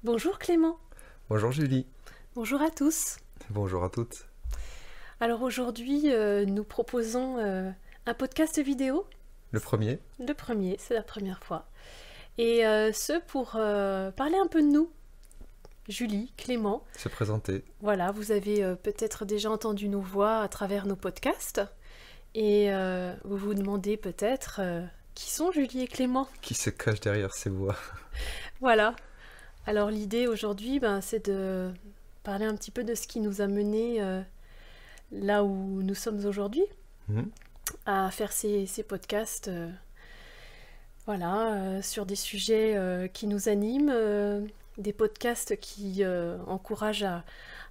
Bonjour Clément, Bonjour Julie, bonjour à tous. bonjour à toutes. Alors aujourd'hui, nous proposons un podcast vidéo, Le premier, le premier, c'est la première fois. Et ce pour parler un peu de nous, Julie, Clément. se présenter. Voilà, vous avez peut-être déjà entendu nos voix à travers nos podcasts. Et vous vous demandez peut-être qui sont Julie et Clément. Qui se cache derrière ces voix? Voilà. Alors l'idée aujourd'hui, c'est de parler un petit peu de ce qui nous a menés là où nous sommes aujourd'hui, Mhm. à faire ces podcasts sur des sujets qui nous animent, des podcasts qui encouragent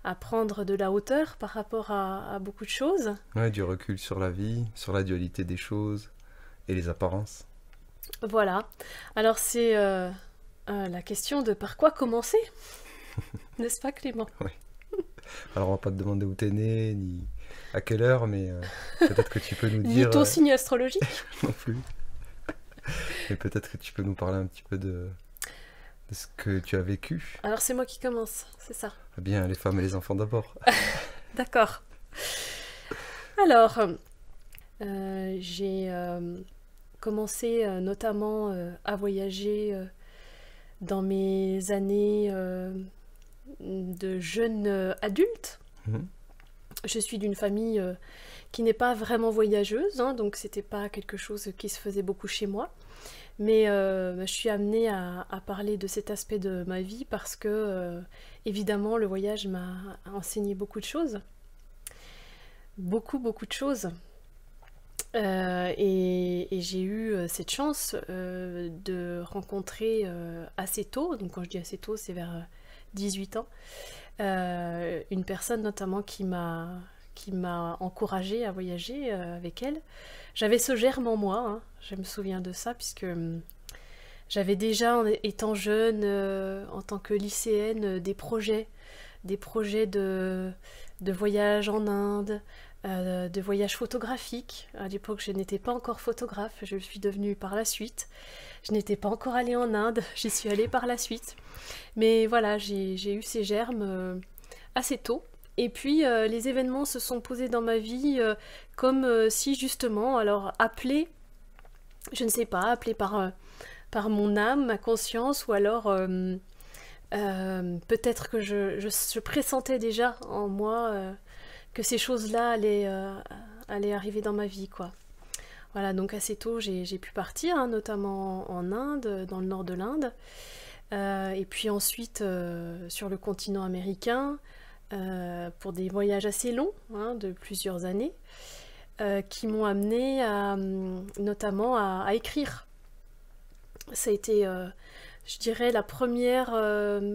à prendre de la hauteur par rapport à beaucoup de choses. Ouais, du recul sur la vie, sur la dualité des choses et les apparences. Voilà. Alors c'est la question de par quoi commencer, n'est-ce pas Clément? Alors on va pas te demander où t'es né, ni à quelle heure, mais peut-être que tu peux nous Ni dire ton signe astrologique. non plus. Mais peut-être que tu peux nous parler un petit peu de ce que tu as vécu. Alors c'est moi qui commence, c'est ça. Eh bien, les femmes et les enfants d'abord. D'accord. Alors, j'ai commencé notamment à voyager dans mes années de jeune adulte. Mhm. Je suis d'une famille qui n'est pas vraiment voyageuse, hein, donc c'était pas quelque chose qui se faisait beaucoup chez moi. Mais je suis amenée à parler de cet aspect de ma vie parce que, évidemment, le voyage m'a enseigné beaucoup de choses. Beaucoup, beaucoup de choses. Et j'ai eu cette chance de rencontrer assez tôt, donc quand je dis assez tôt, c'est vers 18 ans, une personne notamment qui m'a encouragée à voyager avec elle. J'avais ce germe en moi, hein, je me souviens de ça, puisque j'avais déjà, en étant jeune, en tant que lycéenne, des projets de voyage en Inde, de voyages photographiques. À l'époque, je n'étais pas encore photographe, je le suis devenue par la suite. Je n'étais pas encore allée en Inde, j'y suis allée par la suite. Mais voilà, j'ai eu ces germes assez tôt. Et puis les événements se sont posés dans ma vie comme si justement, alors appelés, je ne sais pas, appelés par mon âme, ma conscience, ou alors peut-être que je pressentais déjà en moi que ces choses-là allaient arriver dans ma vie, quoi. Voilà, donc assez tôt, j'ai pu partir, hein, notamment en Inde, dans le nord de l'Inde, et puis ensuite sur le continent américain, pour des voyages assez longs, hein, de plusieurs années, qui m'ont amené notamment à écrire. Ça a été, je dirais, la première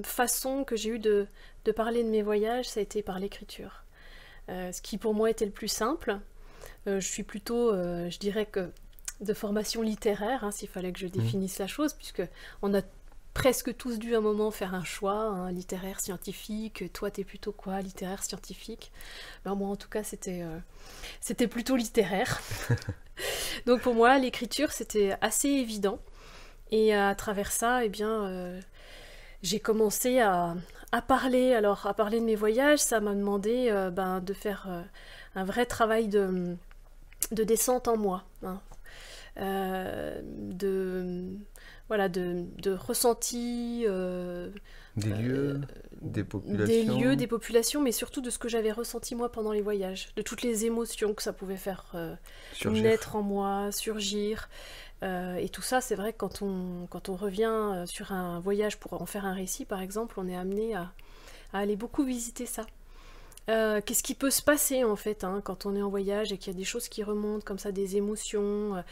façon que j'ai eue de parler de mes voyages, ça a été par l'écriture. Ce qui pour moi était le plus simple. Je suis plutôt, je dirais que de formation littéraire, hein, s'il fallait que je définisse la chose, puisque on a presque tous dû à un moment faire un choix, hein, littéraire, scientifique. Toi, t'es plutôt quoi, littéraire, scientifique? Ben, moi, en tout cas, c'était plutôt littéraire. Donc pour moi, l'écriture, c'était assez évident. Et à travers ça, eh bien, j'ai commencé à parler. Alors, à parler de mes voyages, ça m'a demandé de faire un vrai travail de descente en moi, hein. De ressenti, Des lieux, des des populations. lieux, des populations, mais surtout de ce que j'avais ressenti moi pendant les voyages, de toutes les émotions que ça pouvait faire Surgir. naître en moi, surgir. Et tout ça, c'est vrai que quand on revient sur un voyage pour en faire un récit, par exemple, on est amené à aller beaucoup visiter ça. Qu'est-ce qui peut se passer en fait, hein, quand on est en voyage et qu'il y a des choses qui remontent comme ça, des émotions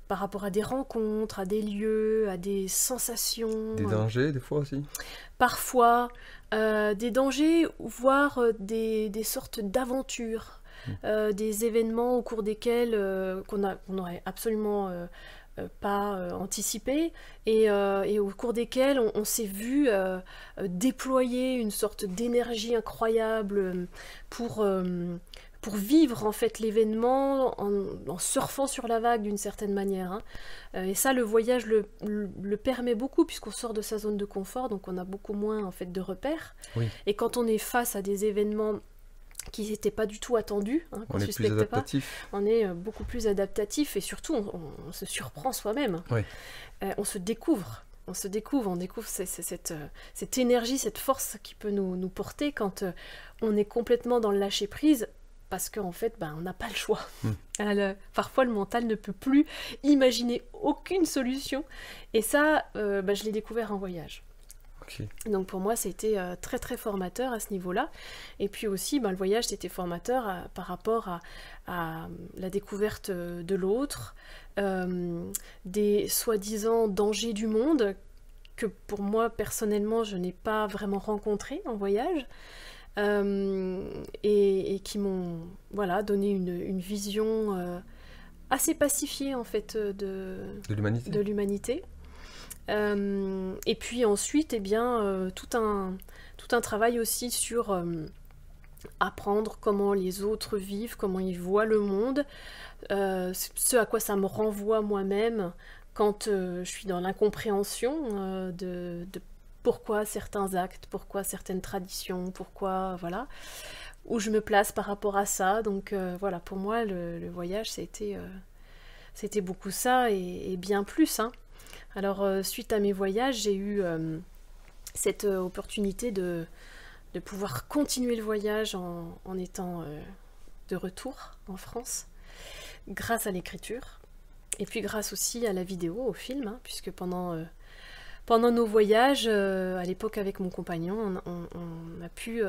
par rapport à des rencontres, à des lieux, à des sensations. Des dangers, des fois aussi. Parfois des dangers, voire des sortes d'aventures, des événements au cours desquels qu'on n'aurait absolument pas anticipé, et au cours desquels on s'est vu déployer une sorte d'énergie incroyable pour pour vivre en fait l'événement en surfant sur la vague d'une certaine manière. Hein. Et ça, le voyage le permet beaucoup puisqu'on sort de sa zone de confort, donc on a beaucoup moins en fait de repères. Oui. Et quand on est face à des événements qui n'étaient pas du tout attendus, hein, on est plus adaptatif. On est beaucoup plus adaptatif et surtout on se surprend soi-même. Oui. On se découvre. On découvre cette énergie, cette force qui peut nous porter quand on est complètement dans le lâcher-prise, parce qu'en fait, on n'a pas le choix. Parfois, le mental ne peut plus imaginer aucune solution. Et ça, je l'ai découvert en voyage. Okay. Donc pour moi, c'était très très formateur à ce niveau-là. Et puis aussi, le voyage, c'était formateur par rapport à la découverte de l'autre, des soi-disant dangers du monde que pour moi, personnellement, je n'ai pas vraiment rencontrés en voyage. Et qui m'ont donné une vision assez pacifiée en fait de l'humanité. Et puis ensuite, tout un travail aussi sur apprendre comment les autres vivent, comment ils voient le monde, ce à quoi ça me renvoie moi-même quand je suis dans l'incompréhension de pourquoi certains actes, pourquoi certaines traditions, pourquoi, où je me place par rapport à ça. Donc pour moi, le voyage, c'était beaucoup ça et bien plus. Hein. Alors, suite à mes voyages, j'ai eu cette opportunité de pouvoir continuer le voyage en étant de retour en France, grâce à l'écriture, et puis grâce aussi à la vidéo, au film, hein, puisque pendant nos voyages, à l'époque avec mon compagnon, on a pu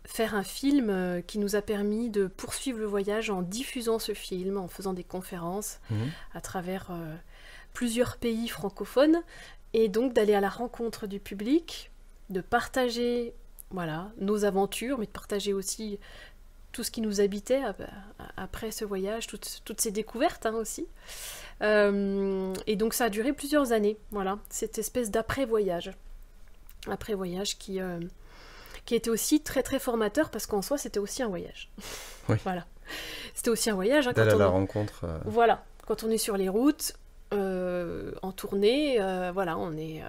faire un film qui nous a permis de poursuivre le voyage en diffusant ce film, en faisant des conférences à travers plusieurs pays francophones, et donc d'aller à la rencontre du public, de partager nos aventures, mais de partager aussi tout ce qui nous habitait après ce voyage, toutes ces découvertes aussi. Et donc ça a duré plusieurs années, cette espèce d'après-voyage. Après-voyage qui était aussi très très formateur, parce qu'en soi c'était aussi un voyage. Oui. C'était aussi un voyage. Hein, d'aller à la rencontre. Quand on est sur les routes, en tournée, on est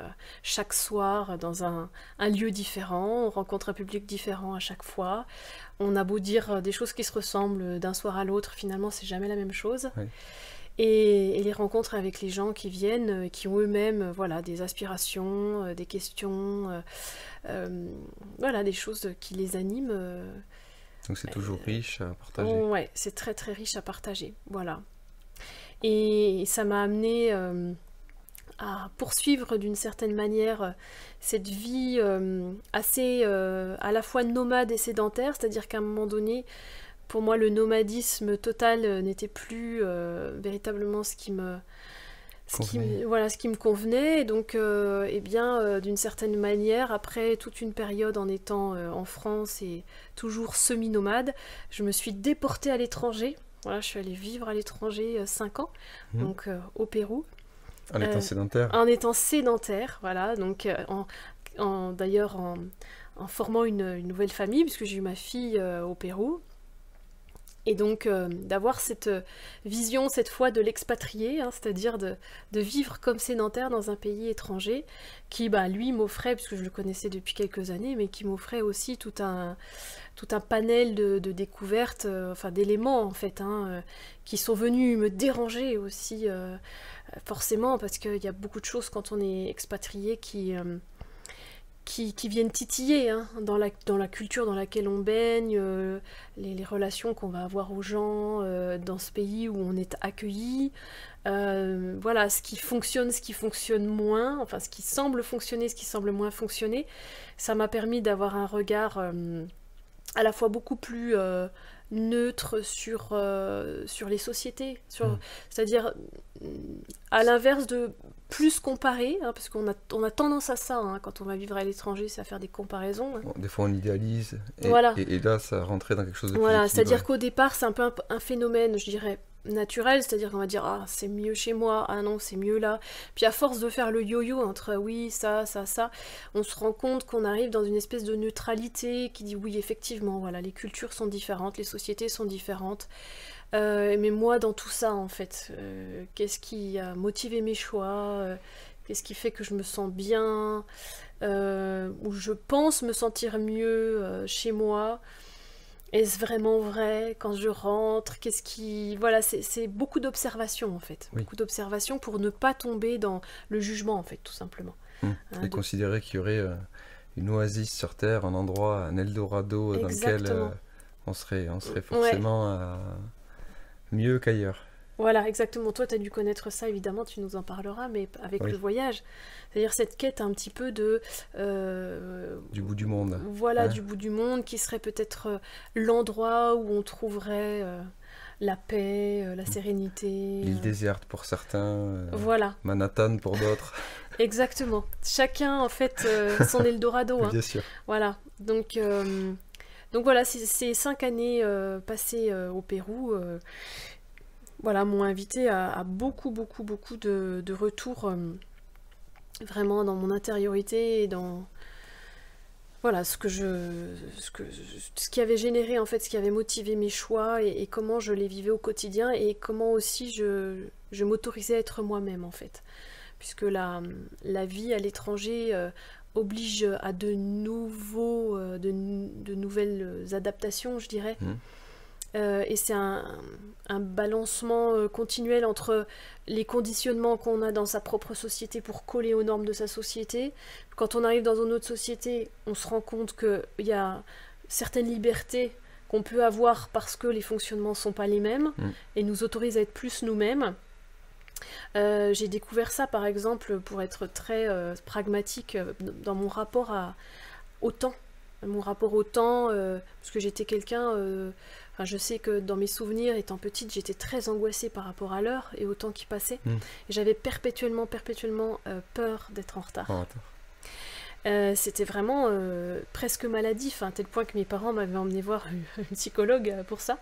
chaque soir dans un lieu différent, on rencontre un public différent à chaque fois. On a beau dire des choses qui se ressemblent d'un soir à l'autre, finalement c'est jamais la même chose. Oui. Et les rencontres avec les gens qui viennent, qui ont eux-mêmes des aspirations, des questions, des choses qui les animent. Donc c'est toujours riche à partager. Ouais, c'est très très riche à partager, Et ça m'a amené à poursuivre d'une certaine manière cette vie assez à la fois nomade et sédentaire, c'est-à-dire qu'à un moment donné, pour moi, le nomadisme total n'était plus véritablement ce qui me convenait. Et donc, d'une certaine manière, après toute une période en étant en France et toujours semi-nomade, je me suis déportée à l'étranger. Je suis allée vivre à l'étranger 5 ans, donc au Pérou. En étant sédentaire. En étant sédentaire, donc d'ailleurs en formant une nouvelle famille, puisque j'ai eu ma fille au Pérou. Et donc d'avoir cette vision cette fois de l'expatrié, c'est-à-dire de vivre comme sédentaire dans un pays étranger, qui lui m'offrait, puisque je le connaissais depuis quelques années, mais qui m'offrait aussi tout un panel de découvertes, d'éléments en fait, qui sont venus me déranger aussi, forcément, parce qu'il y a beaucoup de choses quand on est expatrié qui viennent titiller dans la culture dans laquelle on baigne, les relations qu'on va avoir aux gens dans ce pays où on est accueilli, ce qui fonctionne moins, ce qui semble fonctionner, ce qui semble moins fonctionner. Ça m'a permis d'avoir un regard à la fois beaucoup plus neutre sur les sociétés, c'est-à-dire à l'inverse de plus comparer, parce qu'on a tendance à ça, quand on va vivre à l'étranger, c'est à faire des comparaisons. Bon, des fois on idéalise, et là ça rentrait dans quelque chose de plus c'est-à-dire qu'au départ c'est un peu un phénomène, je dirais, naturel, c'est-à-dire qu'on va dire ah c'est mieux chez moi, ah non c'est mieux là. Puis à force de faire le yo-yo entre oui ça, on se rend compte qu'on arrive dans une espèce de neutralité qui dit oui effectivement voilà les cultures sont différentes, les sociétés sont différentes. Mais moi dans tout ça en fait, qu'est-ce qui a motivé mes choix, qu'est-ce qui fait que je me sens bien, ou je pense me sentir mieux chez moi. Est-ce vraiment vrai quand je rentre? Qu'est-ce qui... Voilà, c'est beaucoup d'observations en fait. Oui. Beaucoup d'observations pour ne pas tomber dans le jugement en fait, tout simplement. Et considérer qu'il y aurait une oasis sur Terre, un endroit, un Eldorado dans lequel on serait forcément mieux qu'ailleurs. Voilà, exactement. Toi, tu as dû connaître ça, évidemment, tu nous en parleras, mais avec le voyage. C'est-à-dire cette quête un petit peu de... du bout du monde. Voilà, du bout du monde, qui serait peut-être l'endroit où on trouverait la paix, la sérénité. L'île déserte pour certains, voilà. Manhattan pour d'autres. Exactement. Chacun, en fait, son Eldorado. Bien sûr. Voilà. Donc voilà, ces 5 années passées au Pérou... voilà, m'ont invité à beaucoup de retours vraiment dans mon intériorité et dans voilà ce qui avait généré en fait, ce qui avait motivé mes choix et comment je les vivais au quotidien et comment aussi je m'autorisais à être moi-même en fait, puisque la vie à l'étranger oblige à de nouvelles adaptations, je dirais. Et c'est un balancement continuel entre les conditionnements qu'on a dans sa propre société pour coller aux normes de sa société. Quand on arrive dans une autre société, on se rend compte qu'il y a certaines libertés qu'on peut avoir parce que les fonctionnements ne sont pas les mêmes et nous autorisent à être plus nous-mêmes. J'ai découvert ça par exemple, pour être très pragmatique, dans mon rapport au temps. Mon rapport au temps, parce que j'étais quelqu'un... je sais que dans mes souvenirs, étant petite, j'étais très angoissée par rapport à l'heure et au temps qui passait. Et j'avais perpétuellement peur d'être en retard. C'était vraiment presque maladif, à tel point que mes parents m'avaient emmené voir une psychologue pour ça.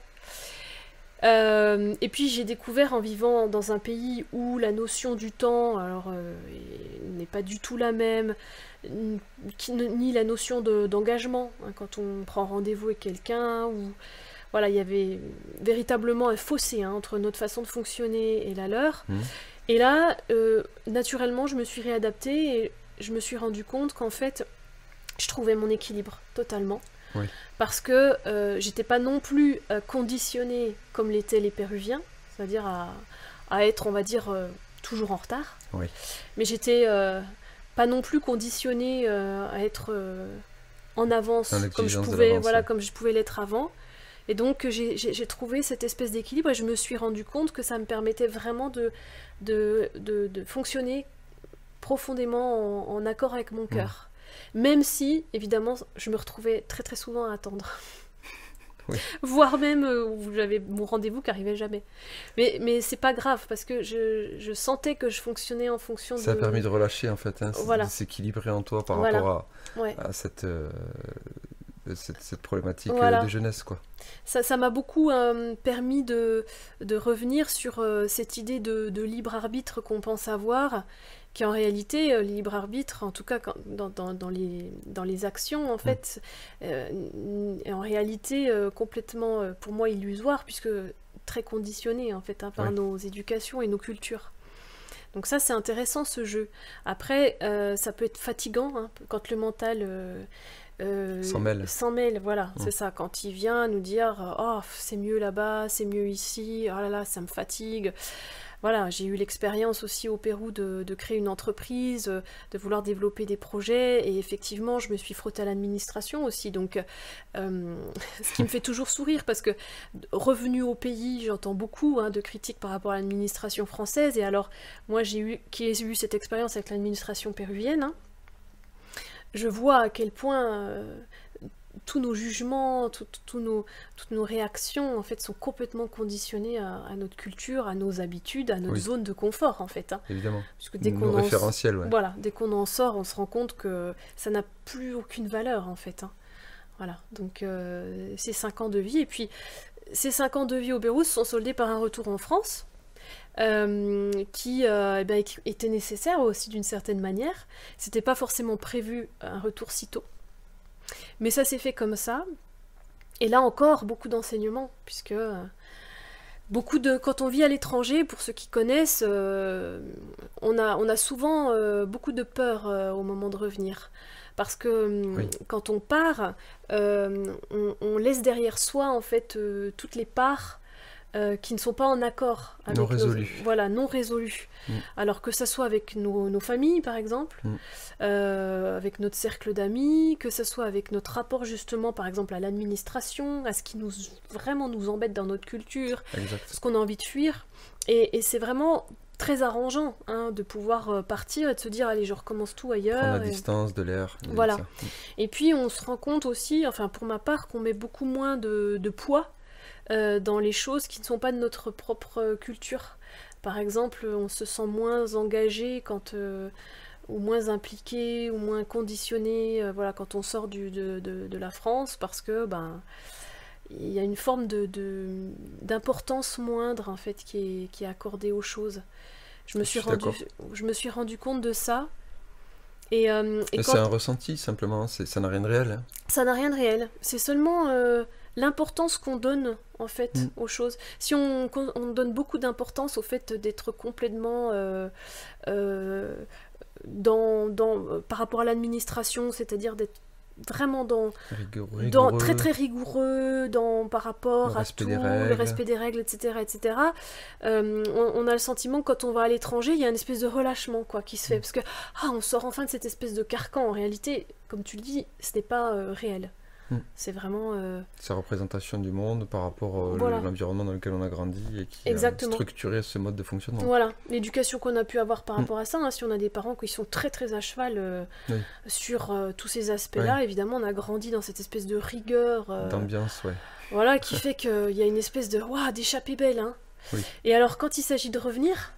Et puis j'ai découvert en vivant dans un pays où la notion du temps n'est pas du tout la même, ni la notion d'engagement, quand on prend rendez-vous avec quelqu'un, ou voilà, il y avait véritablement un fossé entre notre façon de fonctionner et la leur. Et là, naturellement, je me suis réadaptée et je me suis rendu compte qu'en fait, je trouvais mon équilibre totalement. Oui. Parce que j'étais pas non plus conditionnée comme l'étaient les Péruviens, c'est-à-dire à être, on va dire, toujours en retard. Oui. Mais j'étais pas non plus conditionnée à être en avance comme je pouvais, comme je pouvais l'être avant. Et donc j'ai trouvé cette espèce d'équilibre et je me suis rendu compte que ça me permettait vraiment de fonctionner profondément en accord avec mon cœur. Même si, évidemment, je me retrouvais très très souvent à attendre. Oui. Voire même où j'avais mon rendez-vous qui n'arrivait jamais. Mais c'est pas grave, parce que je sentais que je fonctionnais en fonction Ça a permis de relâcher, en fait, voilà. de s'équilibrer en toi par rapport à cette problématique de jeunesse, quoi. Ça m'a beaucoup permis de revenir sur cette idée de libre arbitre qu'on pense avoir, qui en réalité, le libre arbitre, en tout cas dans les actions, en fait, est en réalité complètement, pour moi, illusoire, puisque très conditionné, en fait, par nos éducations et nos cultures. Donc ça, c'est intéressant, ce jeu. Après, ça peut être fatigant, quand le mental... s'en mêle, voilà, c'est ça, quand il vient nous dire oh c'est mieux là-bas, c'est mieux ici, oh là là ça me fatigue. Voilà, j'ai eu l'expérience aussi au Pérou de créer une entreprise, de vouloir développer des projets, et effectivement je me suis frottée à l'administration aussi, donc ce qui me fait toujours sourire, parce que revenu au pays, j'entends beaucoup de critiques par rapport à l'administration française, et alors moi qui ai eu cette expérience avec l'administration péruvienne, je vois à quel point tous nos jugements, toutes nos réactions, en fait, sont complètement conditionnées à notre culture, à nos habitudes, à notre zone de confort, en fait. Évidemment. Puisque dès qu'on référentiels, voilà, dès qu'on en sort, on se rend compte que ça n'a plus aucune valeur, en fait. Voilà, donc ces 5 ans de vie. Et puis, ces 5 ans de vie au Pérou se sont soldés par un retour en France, qui était nécessaire aussi d'une certaine manière. C'était pas forcément prévu un retour si tôt. Mais ça s'est fait comme ça. Et là encore, beaucoup d'enseignements, puisque quand on vit à l'étranger, pour ceux qui connaissent, on a souvent beaucoup de peur au moment de revenir. Parce que quand on part, on laisse derrière soi en fait toutes les parts qui ne sont pas en accord avec non résolues. Voilà, non résolues. Alors que ça soit avec nos familles par exemple, avec notre cercle d'amis, que ce soit avec notre rapport justement par exemple à l'administration, à ce qui vraiment nous embête dans notre culture, ce qu'on a envie de fuir. Et c'est vraiment très arrangeant de pouvoir partir et de se dire allez, je recommence tout ailleurs. Prendre la distance de l'air. Voilà. Et puis on se rend compte aussi, enfin pour ma part, qu'on met beaucoup moins de poids dans les choses qui ne sont pas de notre propre culture. Par exemple, on se sent moins engagé ou moins impliqué, ou moins conditionné quand on sort de la France, parce que il y a une forme d'importance moindre en fait qui est accordée aux choses. Je me suis rendu compte de ça. Et c'est un ressenti simplement, ça n'a rien de réel. Hein. Ça n'a rien de réel. C'est seulement l'importance qu'on donne en fait aux choses. Si on donne beaucoup d'importance au fait d'être complètement par rapport à l'administration, c'est-à-dire d'être vraiment rigoureux. Très très rigoureux par rapport à tout, le respect des règles, etc. etc. On a le sentiment que quand on va à l'étranger, il y a une espèce de relâchement qui se fait, parce que on sort enfin de cette espèce de carcan. En réalité, comme tu le dis, ce n'est pas réel. C'est vraiment... sa représentation du monde par rapport à l'environnement dans lequel on a grandi et qui a structuré ce mode de fonctionnement. Voilà, l'éducation qu'on a pu avoir par rapport à ça, si on a des parents qui sont très très à cheval sur tous ces aspects-là, évidemment on a grandi dans cette espèce de rigueur... d'ambiance, voilà, qui fait qu'il y a une espèce de... d'échappée belle, Et alors quand il s'agit de revenir...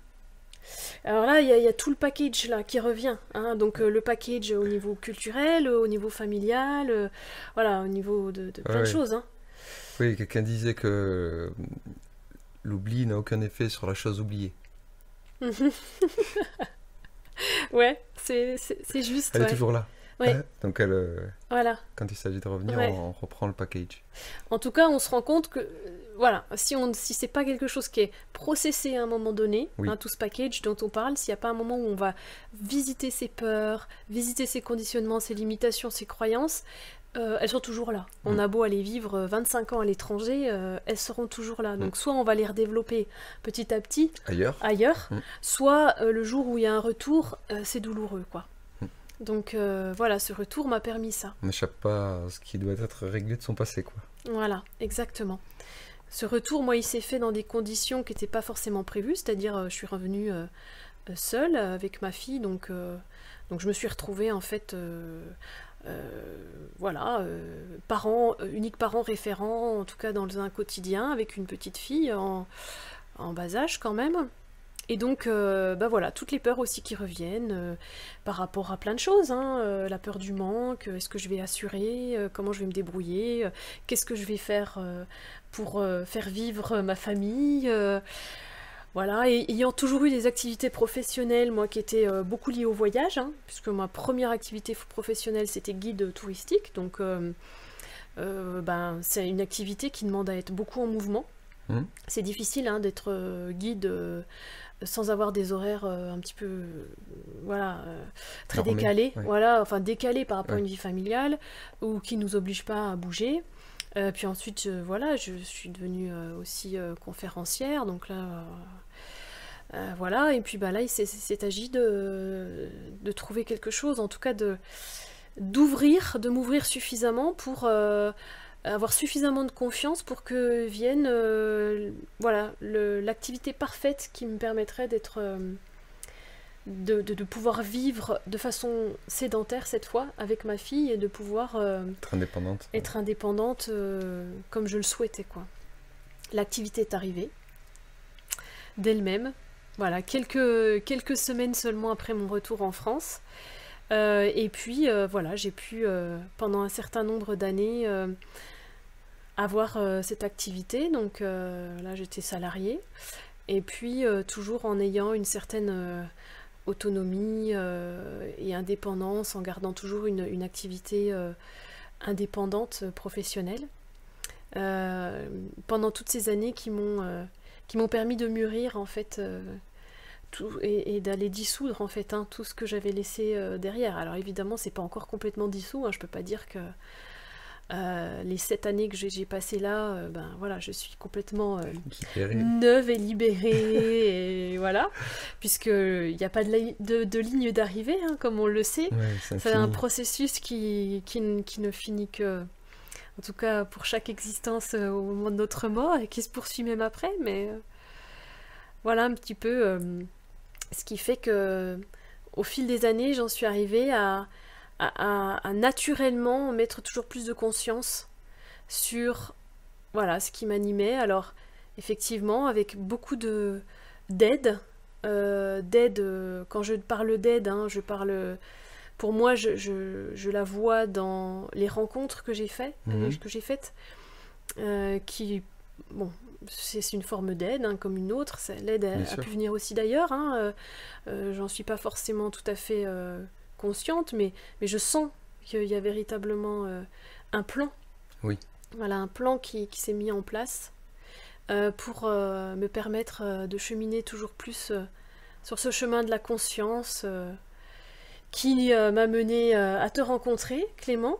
Alors là, il y a tout le package là qui revient, donc le package au niveau culturel, au niveau familial, au niveau de plein de choses. Oui, quelqu'un disait que l'oubli n'a aucun effet sur la chose oubliée. Ouais, c'est juste. Elle est toujours là. Ouais. Donc quand il s'agit de revenir, on reprend le package. En tout cas, on se rend compte que si c'est pas quelque chose qui est processé à un moment donné, tout ce package dont on parle, s'il n'y a pas un moment où on va visiter ses peurs, visiter ses conditionnements, ses limitations, ses croyances, elles sont toujours là. On a beau aller vivre 25 ans à l'étranger, elles seront toujours là. Donc soit on va les redévelopper petit à petit ailleurs, soit le jour où il y a un retour, c'est douloureux, Donc ce retour m'a permis ça. On n'échappe pas à ce qui doit être réglé de son passé, Voilà, exactement. Ce retour, moi, il s'est fait dans des conditions qui n'étaient pas forcément prévues, c'est-à-dire je suis revenue seule avec ma fille, donc je me suis retrouvée en fait, unique parent référent, en tout cas dans un quotidien, avec une petite fille en bas âge quand même. Et donc, toutes les peurs aussi qui reviennent par rapport à plein de choses, la peur du manque, est-ce que je vais assurer, comment je vais me débrouiller, qu'est-ce que je vais faire pour faire vivre ma famille, et ayant toujours eu des activités professionnelles, moi qui étaient beaucoup liées au voyage, puisque ma première activité professionnelle c'était guide touristique, donc c'est une activité qui demande à être beaucoup en mouvement. C'est difficile d'être guide sans avoir des horaires un petit peu très décalés, décalés par rapport à une vie familiale, ou qui nous obligent pas à bouger. Puis ensuite je suis devenue aussi conférencière, donc là et puis là il s'est agi de trouver quelque chose, en tout cas de m'ouvrir suffisamment pour avoir suffisamment de confiance pour que vienne l'activité parfaite qui me permettrait de pouvoir vivre de façon sédentaire cette fois avec ma fille et de pouvoir être indépendante comme je le souhaitais, L'activité est arrivée d'elle-même, quelques semaines seulement après mon retour en France. Et puis j'ai pu pendant un certain nombre d'années avoir cette activité. Donc là, j'étais salariée. Et puis, toujours en ayant une certaine autonomie et indépendance, en gardant toujours une activité indépendante, professionnelle. Pendant toutes ces années qui m'ont permis de mûrir, en fait, tout, et d'aller dissoudre, en fait, tout ce que j'avais laissé derrière. Alors évidemment, c'est pas encore complètement dissous, je peux pas dire que les 7 années que j'ai passées là, voilà, je suis complètement neuve et libérée, et voilà, puisqu'il n'y a pas de ligne d'arrivée, comme on le sait. Ouais, c'est un processus qui ne finit que, en tout cas pour chaque existence au moment de notre mort, et qui se poursuit même après, mais voilà un petit peu ce qui fait que au fil des années, j'en suis arrivée à naturellement mettre toujours plus de conscience sur voilà, ce qui m'animait. Alors effectivement, avec beaucoup d'aide, quand je parle d'aide, je parle, pour moi, je la vois dans les rencontres que j'ai faites, qui, bon, c'est une forme d'aide, comme une autre. L'aide a pu venir aussi d'ailleurs, j'en suis pas forcément tout à fait consciente, mais je sens qu'il y a véritablement un plan. Oui. Voilà, un plan qui s'est mis en place pour me permettre de cheminer toujours plus sur ce chemin de la conscience qui m'a mené à te rencontrer, Clément,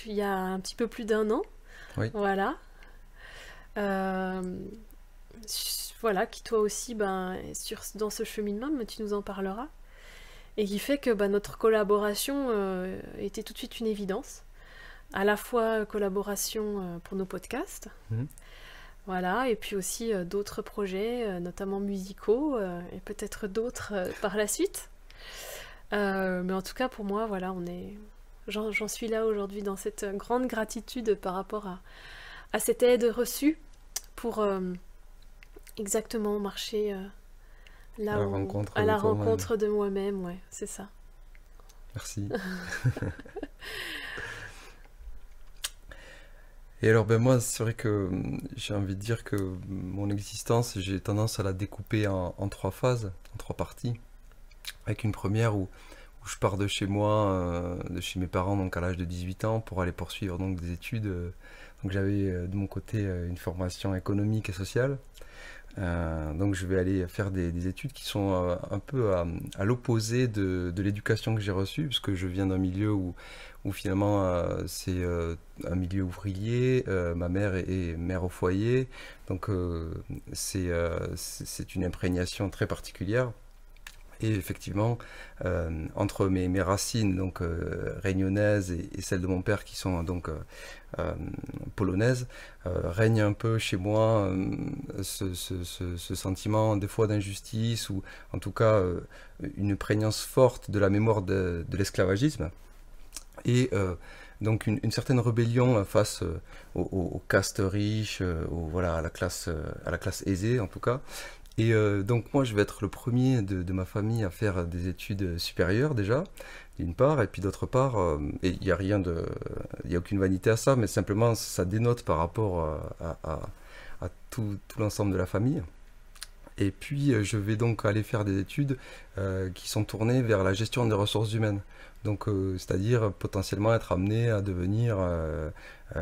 il y a un petit peu plus d'1 an. Oui. Voilà. Voilà, qui toi aussi, dans ce cheminement, mais tu nous en parleras. Et qui fait que notre collaboration était tout de suite une évidence. À la fois collaboration pour nos podcasts, voilà, et puis aussi d'autres projets, notamment musicaux, et peut-être d'autres par la suite. Mais en tout cas, pour moi, voilà, j'en suis là aujourd'hui dans cette grande gratitude par rapport à cette aide reçue pour exactement marcher là à la rencontre de moi-même, ouais, c'est ça. Merci. Et alors moi, c'est vrai que j'ai envie de dire que mon existence, j'ai tendance à la découper en 3 phases, en 3 parties, avec une première où je pars de chez moi, de chez mes parents, donc à l'âge de 18 ans, pour aller poursuivre donc des études. Donc j'avais de mon côté une formation économique et sociale. Donc je vais aller faire des études qui sont un peu à l'opposé de l'éducation que j'ai reçue, puisque je viens d'un milieu où finalement c'est un milieu ouvrier, ma mère est mère au foyer, donc c'est une imprégnation très particulière. Et effectivement, entre mes racines donc réunionnaises et celles de mon père qui sont donc polonaises, règne un peu chez moi ce sentiment des fois d'injustice, ou en tout cas une prégnance forte de la mémoire de l'esclavagisme, et donc une certaine rébellion face aux castes riches, voilà, à la classe aisée en tout cas. Et donc moi je vais être le premier de ma famille à faire des études supérieures déjà, d'une part, et puis d'autre part, et il n'y a il y a aucune vanité à ça, mais simplement ça dénote par rapport à tout l'ensemble de la famille. Et puis je vais donc aller faire des études qui sont tournées vers la gestion des ressources humaines. Donc c'est-à-dire potentiellement être amené à devenir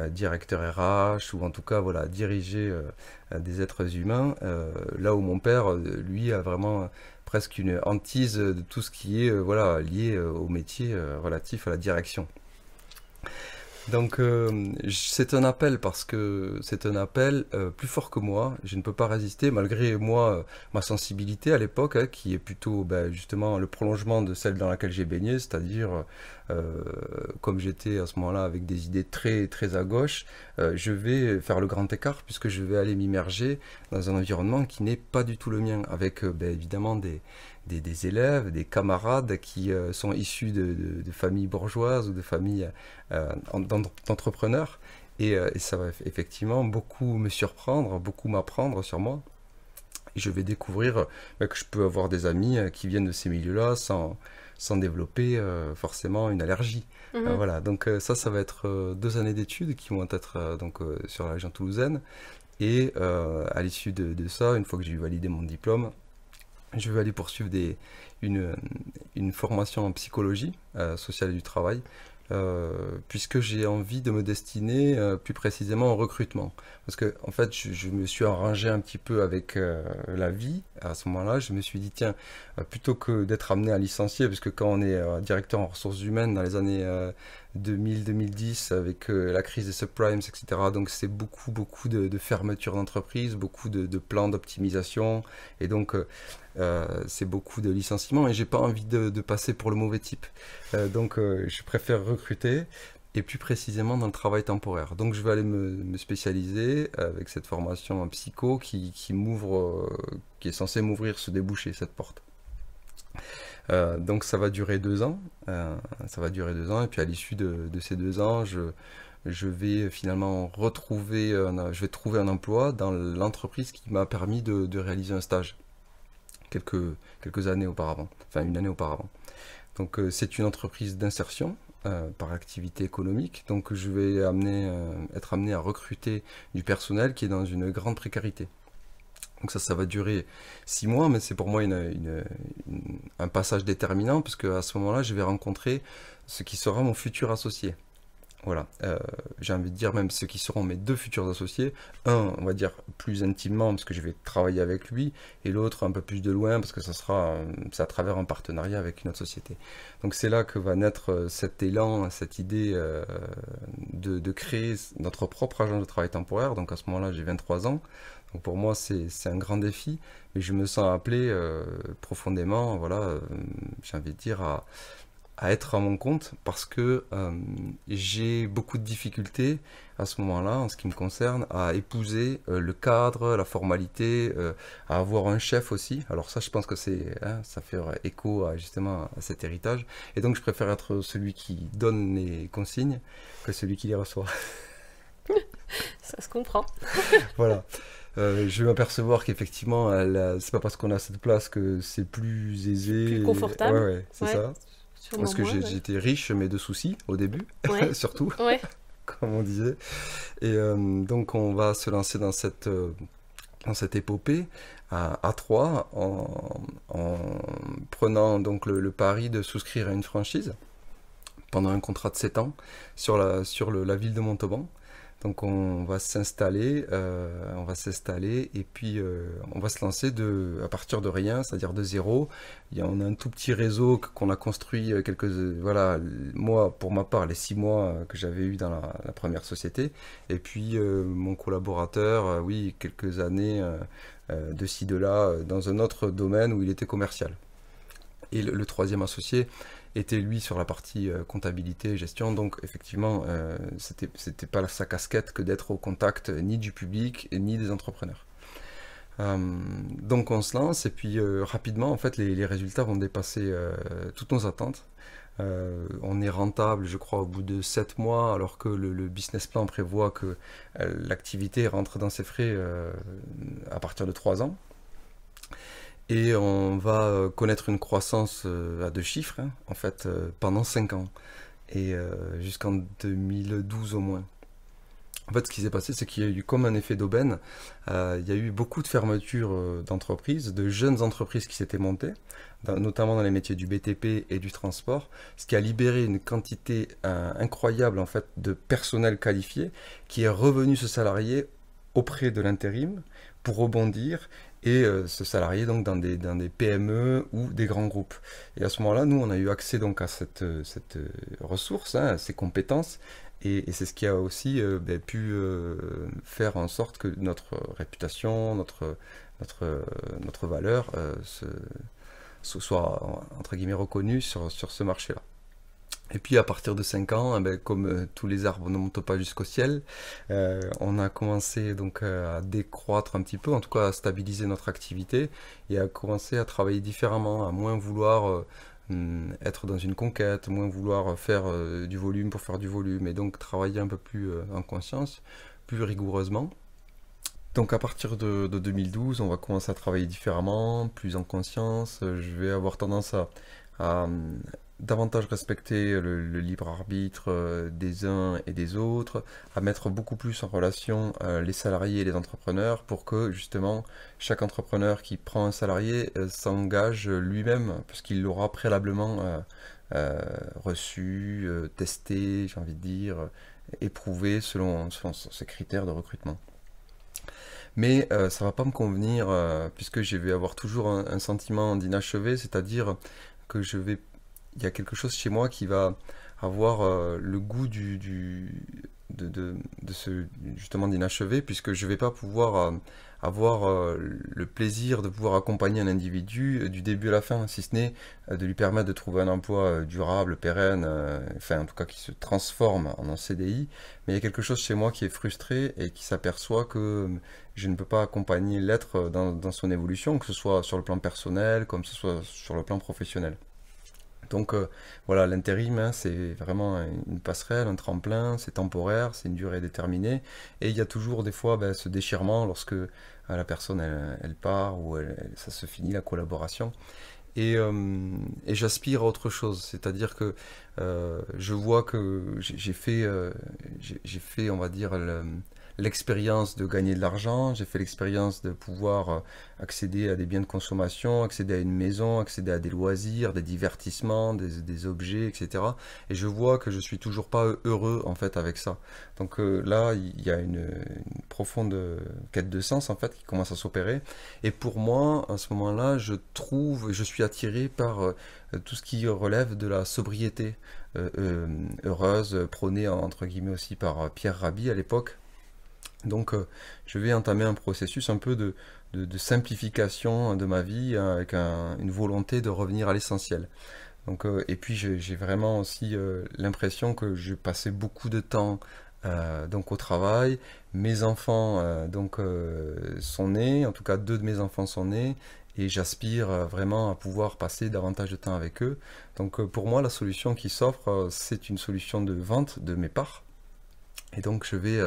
directeur RH, ou en tout cas voilà, diriger des êtres humains, là où mon père, lui, a vraiment presque une hantise de tout ce qui est voilà, lié au métier relatif à la direction. Donc c'est un appel, parce que c'est un appel plus fort que moi. Je ne peux pas résister, malgré moi, ma sensibilité à l'époque, qui est plutôt justement le prolongement de celle dans laquelle j'ai baigné, c'est-à-dire comme j'étais à ce moment-là avec des idées très, très à gauche, je vais faire le grand écart, puisque je vais aller m'immerger dans un environnement qui n'est pas du tout le mien, avec évidemment des élèves, des camarades qui sont issus de familles bourgeoises ou de familles d'entrepreneurs, et ça va effectivement beaucoup me surprendre, beaucoup m'apprendre sur moi. Et je vais découvrir que je peux avoir des amis qui viennent de ces milieux-là sans développer forcément une allergie. Mhm. Voilà, donc ça va être 2 années d'études qui vont être sur la région toulousaine. Et à l'issue de ça, une fois que j'ai validé mon diplôme, je vais aller poursuivre une, une formation en psychologie sociale et du travail, puisque j'ai envie de me destiner plus précisément au recrutement. Parce que, en fait, je me suis arrangé un petit peu avec la vie à ce moment-là. Je me suis dit, tiens, plutôt que d'être amené à licencier, parce que quand on est directeur en ressources humaines dans les années 2000-2010, avec la crise des subprimes, etc., donc c'est beaucoup de fermetures d'entreprises, beaucoup de plans d'optimisation, et donc c'est beaucoup de licenciements, et j'ai pas envie de passer pour le mauvais type. Donc je préfère recruter, et plus précisément dans le travail temporaire. Donc je vais aller me spécialiser avec cette formation en psycho qui est censée m'ouvrir ce débouché, cette porte. Donc ça va durer 2 ans. Et puis à l'issue de ces 2 ans, je vais finalement je vais trouver un emploi dans l'entreprise qui m'a permis de réaliser un stage quelques années auparavant, enfin une année auparavant. Donc c'est une entreprise d'insertion par activité économique. Donc je vais être amené à recruter du personnel qui est dans une grande précarité. Donc ça va durer 6 mois, mais c'est pour moi un passage déterminant, parce qu'à ce moment-là, je vais rencontrer ce qui sera mon futur associé. Voilà, j'ai envie de dire même ceux qui seront mes 2 futurs associés. Un, on va dire plus intimement parce que je vais travailler avec lui, et l'autre un peu plus de loin parce que c'est à travers un partenariat avec une autre société. Donc c'est là que va naître cet élan, cette idée de créer notre propre agence de travail temporaire. Donc à ce moment-là, j'ai 23 ans. Donc pour moi, c'est un grand défi, mais je me sens appelé profondément, voilà, j'ai envie de dire, à être à mon compte, parce que j'ai beaucoup de difficultés à ce moment-là, en ce qui me concerne, à épouser le cadre, la formalité, à avoir un chef aussi. Alors ça, je pense que ça fait écho justement à cet héritage. Et donc je préfère être celui qui donne les consignes que celui qui les reçoit. Ça se comprend. Voilà. Je vais m'apercevoir qu'effectivement, c'est pas parce qu'on a cette place que c'est plus aisé. Plus confortable. Ouais, c'est Ouais, ça. sûrement Parce que moins, ouais. j'étais riche, mais de soucis au début, Ouais, surtout, ouais. comme on disait. Et donc, on va se lancer dans cette épopée à trois, en prenant donc le pari de souscrire à une franchise pendant un contrat de 7 ans sur la ville de Montauban. Donc on va s'installer, et puis on va se lancer à partir de rien, c'est-à-dire de zéro. On a un tout petit réseau qu'on a construit voilà, moi pour ma part les 6 mois que j'avais eu dans la première société, et puis mon collaborateur, oui, quelques années de ci de là dans un autre domaine où il était commercial. Et le troisième associé était lui sur la partie comptabilité et gestion, donc effectivement c'était pas sa casquette que d'être au contact ni du public ni des entrepreneurs. Donc on se lance, et puis rapidement en fait les résultats vont dépasser toutes nos attentes. On est rentable, je crois, au bout de 7 mois, alors que le business plan prévoit que l'activité rentre dans ses frais à partir de 3 ans. Et on va connaître une croissance à 2 chiffres, hein, en fait, pendant 5 ans. Et jusqu'en 2012 au moins. En fait, ce qui s'est passé, c'est qu'il y a eu comme un effet d'aubaine. Il y a eu beaucoup de fermetures d'entreprises, de jeunes entreprises qui s'étaient montées, notamment dans les métiers du BTP et du transport, ce qui a libéré une quantité incroyable en fait, de personnel qualifié qui est revenu se salarier auprès de l'intérim pour rebondir et se salarier donc dans des PME ou des grands groupes. Et à ce moment-là, nous, on a eu accès donc à cette ressource, hein, à ces compétences, et c'est ce qui a aussi pu faire en sorte que notre réputation, notre valeur soit entre guillemets reconnue sur ce marché-là. Et puis à partir de 5 ans, comme tous les arbres ne montent pas jusqu'au ciel, on a commencé donc à décroître un petit peu, en tout cas à stabiliser notre activité, et à commencer à travailler différemment, à moins vouloir être dans une conquête, moins vouloir faire du volume pour faire du volume, et donc travailler un peu plus en conscience, plus rigoureusement. Donc à partir de 2012, on va commencer à travailler différemment, plus en conscience. Je vais avoir tendance à davantage respecter le libre arbitre des uns et des autres, à mettre beaucoup plus en relation les salariés et les entrepreneurs pour que justement chaque entrepreneur qui prend un salarié s'engage lui-même, puisqu'il l'aura préalablement reçu, testé, j'ai envie de dire, éprouvé selon ses critères de recrutement. Mais ça va pas me convenir puisque je vais avoir toujours un sentiment d'inachevé, c'est-à-dire que il y a quelque chose chez moi qui va avoir le goût de ce justement d'inachevé, puisque je vais pas pouvoir avoir le plaisir de pouvoir accompagner un individu du début à la fin, si ce n'est de lui permettre de trouver un emploi durable, pérenne, enfin en tout cas qui se transforme en un CDI. Mais il y a quelque chose chez moi qui est frustré et qui s'aperçoit que je ne peux pas accompagner l'être dans son évolution, que ce soit sur le plan personnel, comme ce soit sur le plan professionnel. Donc voilà, l'intérim, hein, c'est vraiment une passerelle, un tremplin, c'est temporaire, c'est une durée déterminée, et il y a toujours des fois ce déchirement lorsque la personne elle part ou ça se finit la collaboration. Et j'aspire à autre chose, c'est-à-dire que je vois que j'ai fait, on va dire, l'expérience de gagner de l'argent, j'ai fait l'expérience de pouvoir accéder à des biens de consommation, accéder à une maison, accéder à des loisirs, des divertissements, des objets, etc. Et je vois que je suis toujours pas heureux en fait avec ça. Donc là, il y a une profonde quête de sens en fait qui commence à s'opérer. Et pour moi, à ce moment-là, je suis attiré par tout ce qui relève de la sobriété heureuse, prônée entre guillemets aussi par Pierre Rabhi à l'époque. Donc, je vais entamer un processus un peu de simplification de ma vie avec une volonté de revenir à l'essentiel. Donc, et puis, j'ai vraiment aussi l'impression que je passais beaucoup de temps donc au travail. Mes enfants sont nés, en tout cas deux de mes enfants sont nés, et j'aspire vraiment à pouvoir passer davantage de temps avec eux. Donc, pour moi, la solution qui s'offre, c'est une solution de vente de mes parts. Et donc je vais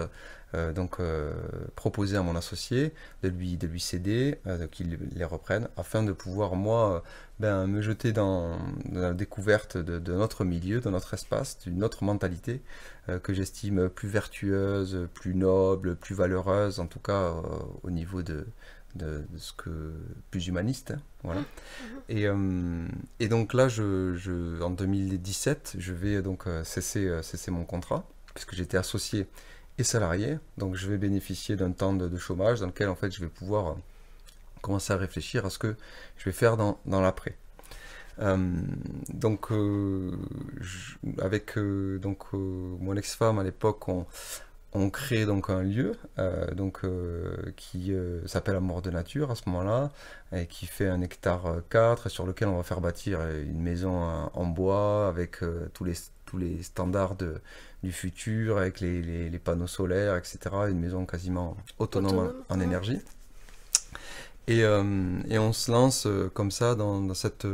proposer à mon associé de lui céder, qu'il les reprenne, afin de pouvoir moi me jeter dans la découverte de notre milieu, de notre espace, d'une autre mentalité que j'estime plus vertueuse, plus noble, plus valeureuse, en tout cas au niveau de ce que plus humaniste, hein, voilà. Et donc là, en 2017, je vais donc cesser mon contrat, puisque j'étais associé et salarié, donc je vais bénéficier d'un temps de chômage dans lequel en fait je vais pouvoir commencer à réfléchir à ce que je vais faire dans l'après. Euh, donc avec mon ex-femme à l'époque, on crée donc un lieu qui s'appelle Amour de Nature à ce moment-là, et qui fait 1 hectare 4, sur lequel on va faire bâtir une maison en bois avec tous les standards du futur, avec les panneaux solaires, etc. Une maison quasiment autonome en énergie. Et on se lance comme ça dans cette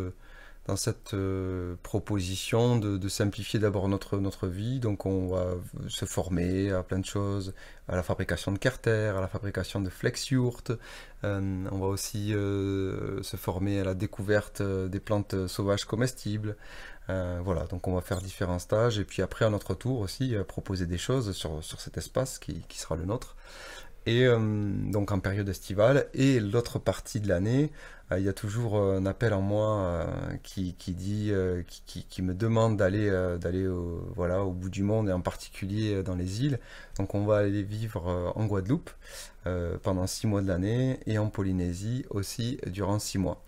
proposition de simplifier d'abord notre vie. Donc on va se former à plein de choses, à la fabrication de carters, à la fabrication de flex-yurts. On va aussi se former à la découverte des plantes sauvages comestibles. Voilà, donc on va faire différents stages et puis après à notre tour aussi proposer des choses sur cet espace qui sera le nôtre. Et donc en période estivale, et l'autre partie de l'année, il y a toujours un appel en moi qui me demande d'aller au bout du monde, et en particulier dans les îles. Donc on va aller vivre en Guadeloupe pendant 6 mois de l'année, et en Polynésie aussi durant 6 mois.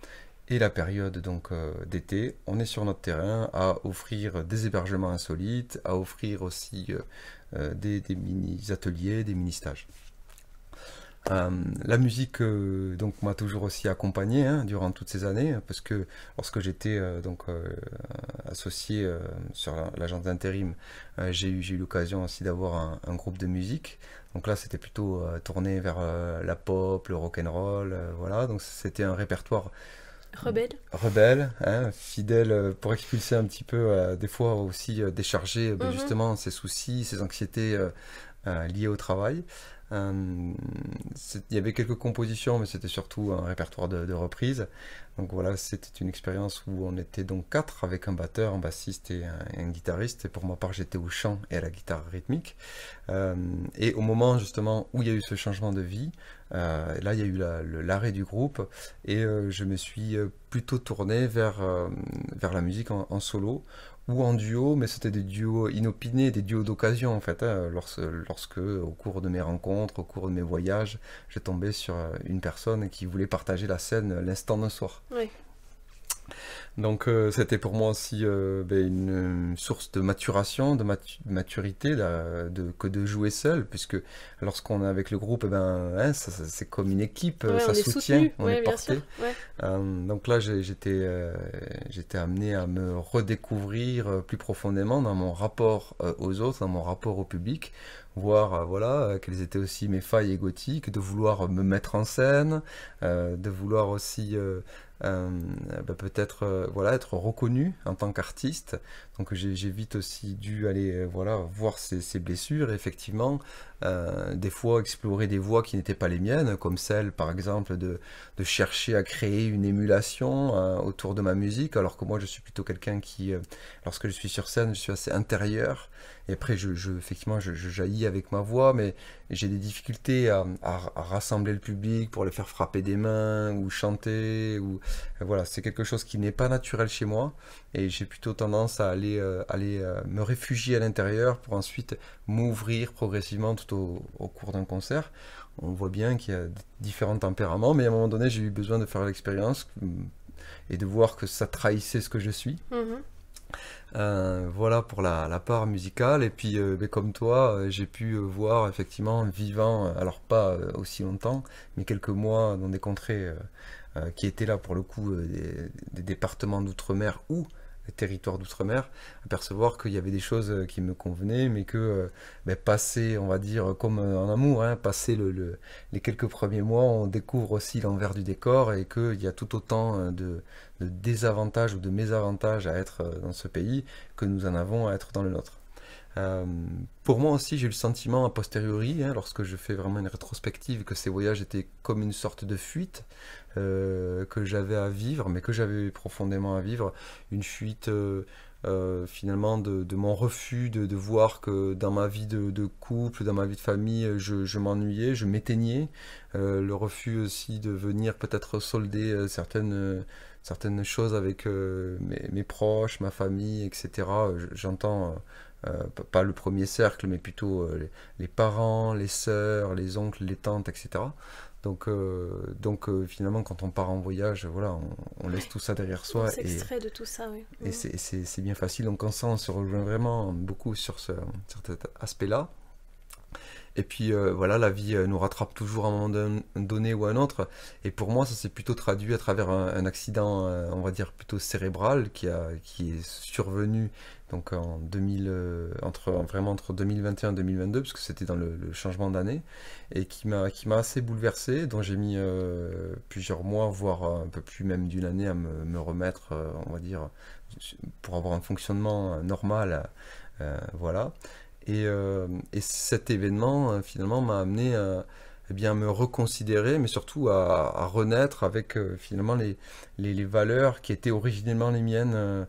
Et la période donc d'été, on est sur notre terrain à offrir des hébergements insolites, à offrir aussi des mini-ateliers, des mini-stages. La musique donc m'a toujours aussi accompagné hein, durant toutes ces années, parce que lorsque j'étais associé sur l'agence d'intérim, j'ai eu l'occasion aussi d'avoir un groupe de musique. Donc là, c'était plutôt tourné vers la pop, le rock and roll, voilà. Donc c'était un répertoire rebelle, hein, fidèle, pour expulser un petit peu, des fois aussi décharger justement ses soucis, ses anxiétés liées au travail. Il y avait quelques compositions, mais c'était surtout un répertoire de reprises. Donc voilà, c'était une expérience où on était donc quatre avec un batteur, un bassiste et un guitariste. Et pour ma part, j'étais au chant et à la guitare rythmique. Et au moment justement où il y a eu ce changement de vie, là il y a eu l'arrêt du groupe et je me suis plutôt tourné vers la musique en solo ou en duo, mais c'était des duos inopinés, des duos d'occasion en fait, hein, lorsque au cours de mes rencontres, au cours de mes voyages, j'ai tombé sur une personne qui voulait partager la scène l'instant d'un soir. Oui. Donc c'était pour moi aussi une source de maturation, de maturité, que de jouer seul, puisque lorsqu'on est avec le groupe, hein, c'est comme une équipe, Ouais, ça on est soutient, soutenu, on est ouais, bien sûr. porté. Ouais. Donc là, j'étais amené à me redécouvrir plus profondément dans mon rapport aux autres, dans mon rapport au public, voir voilà, quelles étaient aussi mes failles égotiques, de vouloir me mettre en scène, de vouloir aussi peut-être voilà, être reconnu en tant qu'artiste. Donc j'ai vite aussi dû aller voilà, voir ces blessures, et effectivement, des fois explorer des voies qui n'étaient pas les miennes, comme celle par exemple de chercher à créer une émulation autour de ma musique, alors que moi je suis plutôt quelqu'un qui, lorsque je suis sur scène, je suis assez intérieur. Et après, effectivement, je jaillis avec ma voix, mais j'ai des difficultés à rassembler le public pour le faire frapper des mains ou chanter. Voilà, c'est quelque chose qui n'est pas naturel chez moi. Et j'ai plutôt tendance à aller me réfugier à l'intérieur pour ensuite m'ouvrir progressivement tout au cours d'un concert. On voit bien qu'il y a différents tempéraments, mais à un moment donné, j'ai eu besoin de faire l'expérience et de voir que ça trahissait ce que je suis. Mhm. Voilà pour la part musicale. Et puis, comme toi, j'ai pu voir effectivement vivant, alors pas aussi longtemps, mais quelques mois dans des contrées qui étaient là pour le coup des départements d'outre-mer ou des territoires d'outre-mer, apercevoir qu'il y avait des choses qui me convenaient, mais que passer, on va dire, comme en amour, hein, passer les quelques premiers mois, on découvre aussi l'envers du décor et qu'il y a tout autant de désavantages ou de mésavantages à être dans ce pays que nous en avons à être dans le nôtre. Euh, pour moi aussi, j'ai eu le sentiment a posteriori, hein, lorsque je fais vraiment une rétrospective, que ces voyages étaient comme une sorte de fuite que j'avais à vivre, mais que j'avais profondément à vivre. Une fuite finalement de mon refus de voir que dans ma vie de couple, dans ma vie de famille, je m'ennuyais, je m'éteignais. Le refus aussi de venir peut-être solder certaines choses avec mes proches, ma famille, etc. J'entends pas le premier cercle, mais plutôt les parents, les sœurs, les oncles, les tantes, etc. Donc finalement, quand on part en voyage, voilà, on laisse tout ça derrière On soi s'extrait de tout ça, oui. et Mhm. c'est bien facile. Donc en ça, on se rejoint vraiment beaucoup sur cet aspect-là. Et puis voilà, la vie nous rattrape toujours à un moment donné ou à un autre. Et pour moi, ça s'est plutôt traduit à travers un accident, on va dire plutôt cérébral, qui est survenu donc en 2000, vraiment entre 2021 et 2022, parce que c'était dans le changement d'année, et qui m'a assez bouleversé, dont j'ai mis plusieurs mois, voire un peu plus même d'une année à me remettre, on va dire, pour avoir un fonctionnement normal. Voilà. Et cet événement, finalement, m'a amené eh bien, à me reconsidérer, mais surtout à renaître avec finalement les valeurs qui étaient originellement les miennes.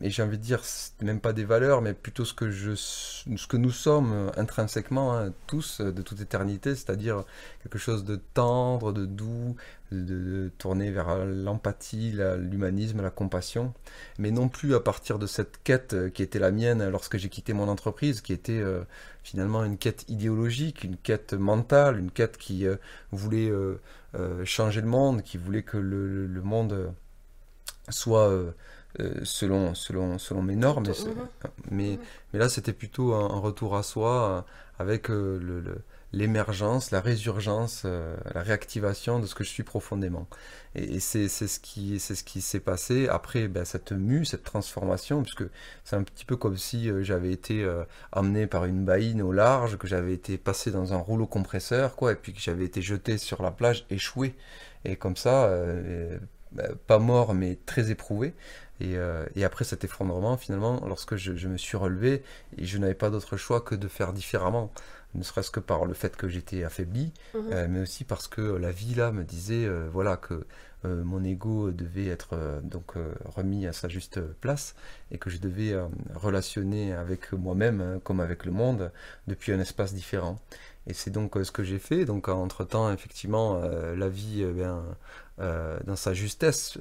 Et j'ai envie de dire, c'est même pas des valeurs, mais plutôt ce que nous sommes intrinsèquement, hein, tous, de toute éternité, c'est-à-dire quelque chose de tendre, de doux, de tourner vers l'empathie, l'humanisme, la compassion, mais non plus à partir de cette quête qui était la mienne lorsque j'ai quitté mon entreprise, qui était finalement une quête idéologique, une quête mentale, une quête qui voulait changer le monde, qui voulait que le monde soit selon mes normes, Mhm. mais, Mhm. mais là c'était plutôt un retour à soi avec l'émergence, la résurgence, la réactivation de ce que je suis profondément. Et c'est ce qui s'est passé après cette mue, cette transformation, puisque c'est un petit peu comme si j'avais été emmené par une baïne au large, que j'avais été passé dans un rouleau compresseur, quoi, et puis que j'avais été jeté sur la plage, échoué. Et comme ça, pas mort, mais très éprouvé. Et après cet effondrement, finalement, lorsque je me suis relevé, et je n'avais pas d'autre choix que de faire différemment. ne serait-ce que par le fait que j'étais affaibli, mais aussi parce que la vie là me disait voilà que mon ego devait être remis à sa juste place et que je devais relationner avec moi-même comme avec le monde depuis un espace différent. Et c'est donc ce que j'ai fait. Donc entre-temps, effectivement, la vie, dans sa justesse,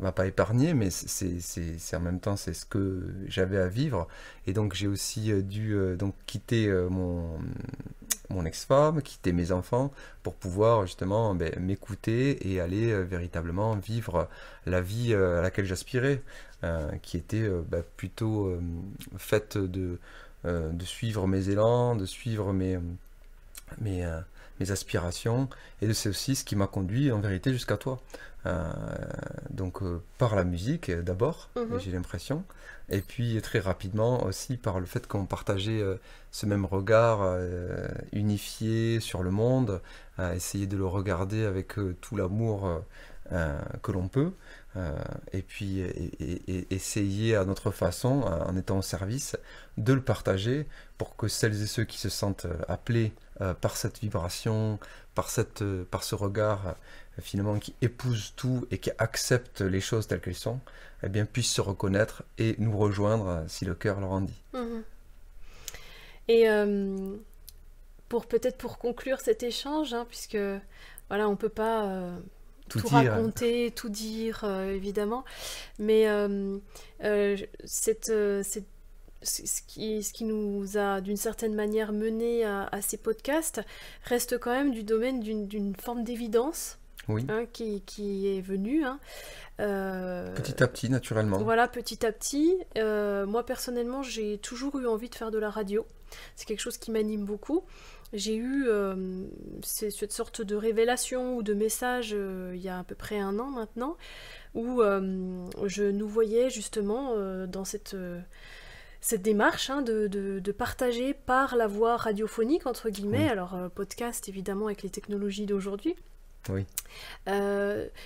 m'a pas épargné, mais c'est en même temps c'est ce que j'avais à vivre. Et donc j'ai aussi dû donc quitter mon ex-femme, quitter mes enfants pour pouvoir justement m'écouter et aller véritablement vivre la vie à laquelle j'aspirais, qui était plutôt faite de suivre mes élans, de suivre mes, euh, mes aspirations, et c'est aussi ce qui m'a conduit en vérité jusqu'à toi. Euh, par la musique d'abord, Mhm. j'ai l'impression, et puis très rapidement aussi par le fait qu'on partageait ce même regard unifié sur le monde, essayer de le regarder avec tout l'amour que l'on peut, et puis essayer à notre façon, en étant au service, de le partager pour que celles et ceux qui se sentent appelés par cette vibration, par ce regard finalement qui épouse tout et qui accepte les choses telles qu'elles sont, eh bien puissent se reconnaître et nous rejoindre si le cœur leur en dit. Mhm. Et pour conclure cet échange, hein, puisque voilà, on peut pas Tout tout dire, raconter, tout dire, évidemment, mais ce qui nous a d'une certaine manière mené à ces podcasts reste quand même du domaine d'une forme d'évidence, oui, hein, qui est venue, hein. petit à petit, naturellement. Voilà, petit à petit. Moi, personnellement, j'ai toujours eu envie de faire de la radio. C'est quelque chose qui m'anime beaucoup. J'ai eu cette sorte de révélation ou de message il y a à peu près un an maintenant, où je nous voyais justement dans cette démarche, hein, de partager par la voie radiophonique, entre guillemets, Oui, alors podcast évidemment avec les technologies d'aujourd'hui. oui.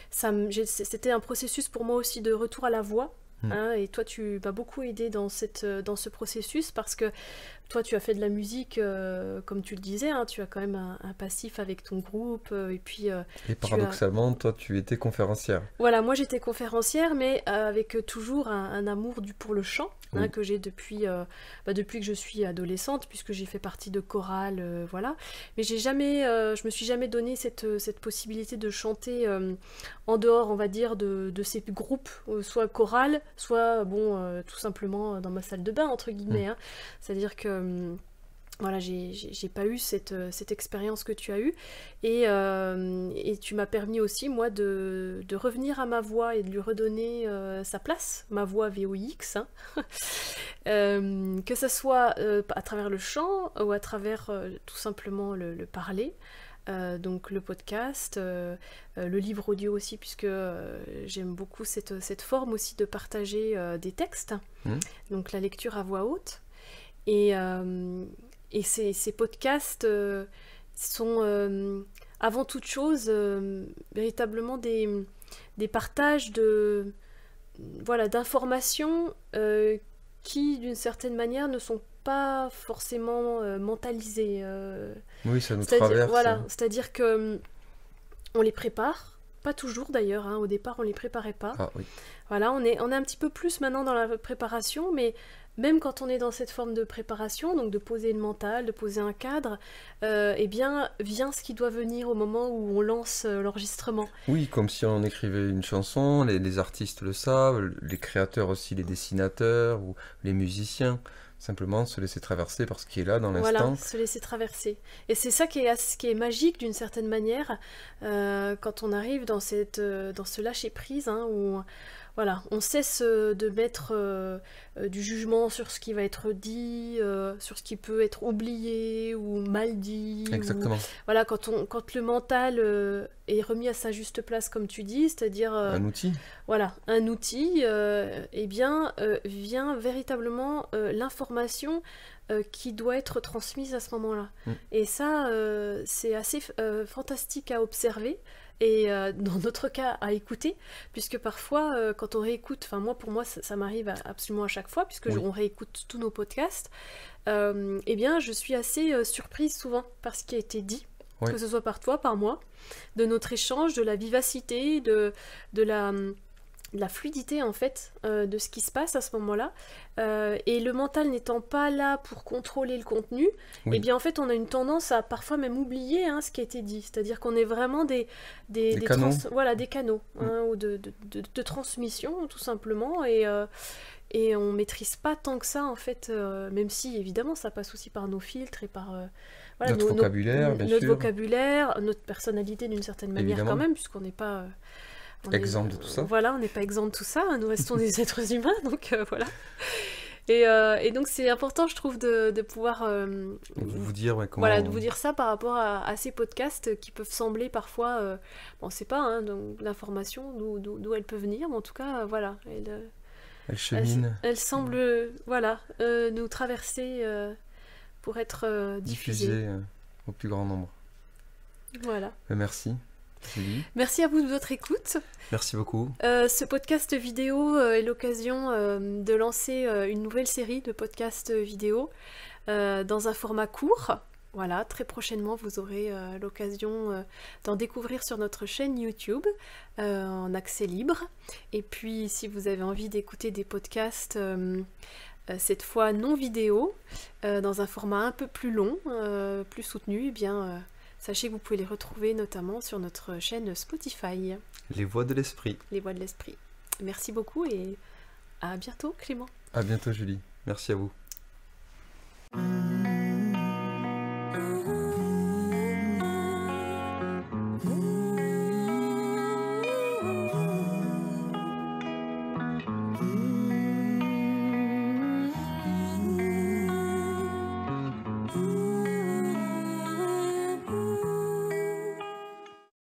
C'était un processus pour moi aussi de retour à la voix. Mm. Hein, et toi, tu m'as beaucoup aidé dans ce processus parce que toi, tu as fait de la musique, comme tu le disais, hein, tu as quand même un passif avec ton groupe, et puis Et tu as... paradoxalement, toi, tu étais conférencière. Voilà, moi j'étais conférencière, mais avec toujours un amour pour le chant, hein, Oui, que j'ai depuis que je suis adolescente, puisque j'ai fait partie de chorale, voilà. Mais je me suis jamais donné cette possibilité de chanter en dehors, on va dire, de ces groupes, soit chorale, soit, bon, tout simplement dans ma salle de bain, entre mm, guillemets, hein. C'est-à-dire que voilà, j'ai pas eu cette expérience que tu as eue. Et tu m'as permis aussi, moi, de revenir à ma voix et de lui redonner sa place, ma voix VOX, hein. Que ça soit à travers le chant ou à travers tout simplement le parler. Donc le podcast, le livre audio aussi, puisque j'aime beaucoup cette forme aussi de partager des textes, mm. donc la lecture à voix haute. Et, ces podcasts sont avant toute chose véritablement des partages voilà, d'informations qui, d'une certaine manière, ne sont pas forcément mentalisées. Oui, ça nous C'est-à-dire, traverse. voilà, c'est-à-dire que on les prépare, pas toujours d'ailleurs, hein, au départ on les préparait pas. Ah oui. Voilà, on est un petit peu plus maintenant dans la préparation, mais même quand on est dans cette forme de préparation, donc de poser le mental, de poser un cadre, eh bien, vient ce qui doit venir au moment où on lance l'enregistrement. Oui, comme si on écrivait une chanson, les artistes le savent, les créateurs aussi, les dessinateurs ou les musiciens. Simplement se laisser traverser par ce qui est là dans Voilà, l'instant. se laisser traverser. Et c'est ça qui est magique d'une certaine manière, quand on arrive dans ce lâcher-prise, hein, où voilà, on cesse de mettre du jugement sur ce qui va être dit, sur ce qui peut être oublié ou mal dit. Exactement. Voilà, quand le mental est remis à sa juste place, comme tu dis, c'est-à-dire Un outil. voilà, un outil, eh bien, vient véritablement l'information qui doit être transmise à ce moment-là. Mm. Et ça, c'est assez fantastique à observer. et dans notre cas à écouter, puisque parfois quand on réécoute, enfin moi pour moi ça m'arrive absolument à chaque fois, puisque Oui. on réécoute tous nos podcasts, eh bien je suis assez surprise souvent par ce qui a été dit, Oui. que ce soit par toi, par moi, de notre échange, de la vivacité, de la fluidité en fait de ce qui se passe à ce moment-là. Et le mental n'étant pas là pour contrôler le contenu, Oui. et bien en fait on a une tendance à parfois même oublier ce qui a été dit. C'est-à-dire qu'on est vraiment des canaux. voilà, des canaux ou de transmission tout simplement. Et on maîtrise pas tant que ça en fait, même si évidemment ça passe aussi par nos filtres et par voilà, Notre vocabulaire, bien notre sûr. vocabulaire, notre personnalité d'une certaine manière Évidemment. quand même, puisqu'on n'est pas Exempt de tout ça. Voilà, on n'est pas exempt de tout ça, nous restons des êtres humains, donc voilà. Et donc c'est important, je trouve, de pouvoir Vous dire comment... voilà, de vous dire ça par rapport à ces podcasts qui peuvent sembler parfois, bon, on sait pas, donc l'information, d'où elle peut venir, mais en tout cas, voilà, Elle chemine, elle semble, voilà, nous traverser pour être diffusée. diffusée au plus grand nombre. Voilà. Merci, Julie. Merci à vous de votre écoute. Merci beaucoup. Ce podcast vidéo est l'occasion de lancer une nouvelle série de podcasts vidéo dans un format court. Voilà, très prochainement vous aurez l'occasion d'en découvrir sur notre chaîne YouTube en accès libre. Et puis si vous avez envie d'écouter des podcasts cette fois non vidéo, dans un format un peu plus long, plus soutenu, eh bien sachez que vous pouvez les retrouver notamment sur notre chaîne Spotify. Les voix de l'esprit. Les voix de l'esprit. Merci beaucoup et à bientôt Clément. À bientôt Julie. Merci à vous.